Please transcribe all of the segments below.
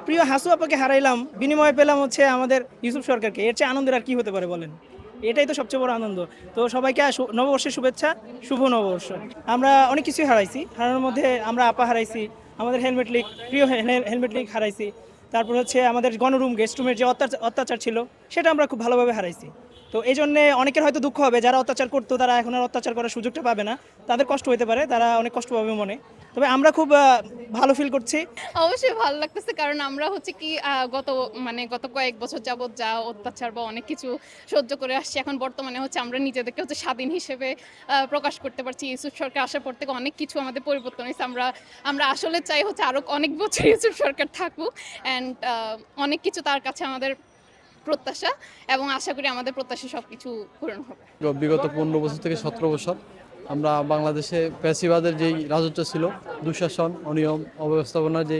প্রিয় হাসু আপাকে হারাইলাম, বিনিময়ে পেলাম হচ্ছে আমাদের ইউসুফ সরকারকে। এর চেয়ে আনন্দের আর কি হতে পারে বলেন? এটাই তো সবচেয়ে বড় আনন্দ। তো সবাইকে নববর্ষের শুভেচ্ছা, শুভ নববর্ষ। আমরা অনেক কিছুই হারাইছি, হারানোর মধ্যে আমরা আপা হারাইছি, আমাদের হেলমেট লিগ, প্রিয় হেলমেট লিগ হারাইছি। তারপর হচ্ছে আমাদের গণরুম গেস্ট রুমের যে অত্যাচার ছিল সেটা আমরা খুব ভালোভাবে হারাইছি। তো এই জন্যে অনেকের হয়তো দুঃখ হবে, যারা অত্যাচার করতো তারা এখন আর অত্যাচার করার সুযোগটা পাবে না, তাদের কষ্ট হতে পারে, তারা অনেক কষ্ট পাবে মনে। তবে আমরা খুব ভালো ফিল করছি। অবশ্যই ভালো লাগতেছে, কারণ আমরা হচ্ছে কি গত কয়েক বছর যাবৎ যা অত্যাচার বা অনেক কিছু সহ্য করে আসছি, এখন বর্তমানে হচ্ছে আমরা নিজেদেরকে হচ্ছে স্বাধীন হিসেবে প্রকাশ করতে পারছি। ইউসুফ সরকার আসার পর থেকে অনেক কিছু আমাদের পরিবর্তন হয়েছে। আমরা আসলে চাই হচ্ছে আরো অনেক বছর ইউসুফ সরকার থাকুক, অ্যান্ড অনেক কিছু তার কাছে আমাদের প্রত্যাশা, এবং আশা করি আমাদের প্রত্যাশা সবকিছু পূরণ হবে। বিগত 15 বছর থেকে 17 বছর আমরা বাংলাদেশে ফ্যাসিবাদের যেই রাজত্ব ছিল, দুঃশাসন, অনিয়ম, অব্যবস্থাপনার যে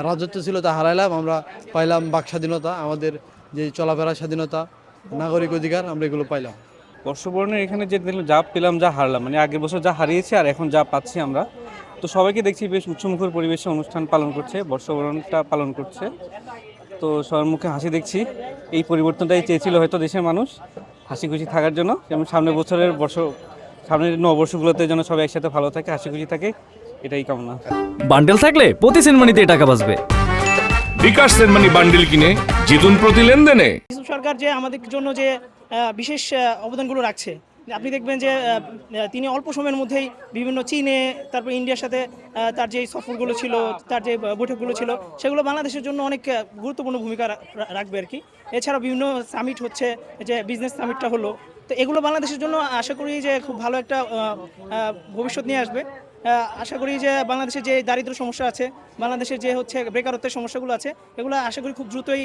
রাজত্ব ছিল তা হারাইলাম। আমরা পাইলাম বাক স্বাধীনতা, আমাদের যে চলাফেরার স্বাধীনতা, নাগরিক অধিকার, আমরা এগুলো পাইলাম। বর্ষবরণের এখানে যে দেখলাম, যা পেলাম যা হারলাম, মানে আগের বছর যা হারিয়েছি আর এখন যা পাচ্ছি আমরা, তো সবাইকে দেখছি বেশ উৎসবমুখর পরিবেশে অনুষ্ঠান পালন করছে, বর্ষবরণটা পালন করছে। তো সবার মুখে হাসি দেখছি। এই পরিবর্তনটাই চেয়েছিল হয়তো দেশের মানুষ, হাসি খুশি থাকার জন্য, যেমন সামনের নববর্ষগুলোতে যেন সবাই একসাথে ভালো থাকে, হাসি খুশি থাকে, এটাই কামনা। বান্ডেল থাকলে প্রতি সেনমানিতে টাকা বাঁচবে। বিকাশ সেনমানি বান্ডিল কিনে জিতুন প্রতি লেনদেনে। ইউসুফ সরকার যে আমাদের জন্য যে বিশেষ অবদানগুলো রাখছে, আপনি দেখবেন যে তিনি অল্প সময়ের মধ্যেই বিভিন্ন চীনে, তারপর ইন্ডিয়ার সাথে তার যে সফরগুলো ছিল, তার যে বৈঠকগুলো ছিল, সেগুলো বাংলাদেশের জন্য অনেক গুরুত্বপূর্ণ ভূমিকা রাখবে আর কি। এছাড়াও বিভিন্ন সামিট হচ্ছে, যে বিজনেস সামিটটা হলো, তো এগুলো বাংলাদেশের জন্য আশা করি যে খুব ভালো একটা ভবিষ্যৎ নিয়ে আসবে। আশা করি যে বাংলাদেশের যে দারিদ্র্য সমস্যা আছে, বাংলাদেশের যে হচ্ছে বেকারত্বের সমস্যাগুলো আছে, এগুলো আশা করি খুব দ্রুতই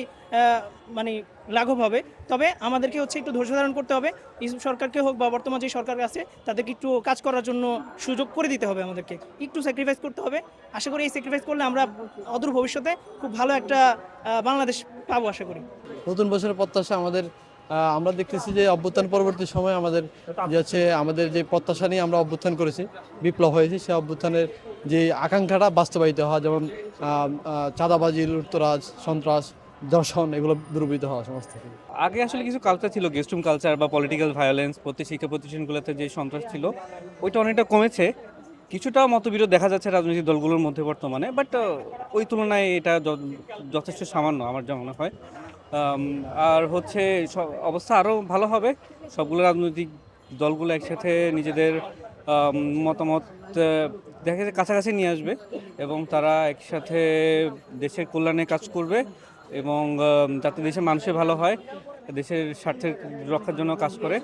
মানে লাঘব হবে। তবে আমাদেরকে হচ্ছে একটু ধৈর্য ধারণ করতে হবে। ইউসুফ সরকারকে হোক বা বর্তমান যে সরকার আছে, তাদেরকে একটু কাজ করার জন্য সুযোগ করে দিতে হবে, আমাদেরকে একটু স্যাক্রিফাইস করতে হবে। আশা করি এই স্যাক্রিফাইস করলে আমরা অদূর ভবিষ্যতে খুব ভালো একটা বাংলাদেশ পাবো আশা করি। নতুন বছরের প্রত্যাশা আমাদের, আমরা দেখতেছি যে অভ্যুত্থান পরবর্তী সময় আমাদের যে প্রত্যাশা নিয়ে আমরা অভ্যুত্থান করেছি, বিপ্লব হয়েছে, সেই অভ্যুত্থানের যে আকাঙ্ক্ষাটা বাস্তবায়িত হওয়া, যেমন চাঁদাবাজি, লুটতরাজ, সন্ত্রাস, দর্শন, এগুলো দূরীভূত হওয়া সমস্ত কিছু। আগে আসলে কিছু কালচার ছিল, গেস্ট রুম কালচার বা পলিটিক্যাল ভায়োলেন্স, শিক্ষা প্রতিষ্ঠানগুলোতে যে সন্ত্রাস ছিল, ওইটা অনেকটা কমেছে। কিছুটা মতবিরোধ দেখা যাচ্ছে রাজনৈতিক দলগুলোর মধ্যে বর্তমানে, বাট ওই তুলনায় এটা যথেষ্ট সামান্য আমার যা মনে হয়। আর হচ্ছে অবস্থা আরও ভালো হবে, সবগুলো রাজনৈতিক দলগুলো একসাথে নিজেদের মতামত দেখা যায় কাছাকাছি নিয়ে আসবে, এবং তারা একসাথে দেশের কল্যাণে কাজ করবে, এবং যাতে দেশের মানুষের ভালো হয়, দেশের স্বার্থের রক্ষার জন্য কাজ করে।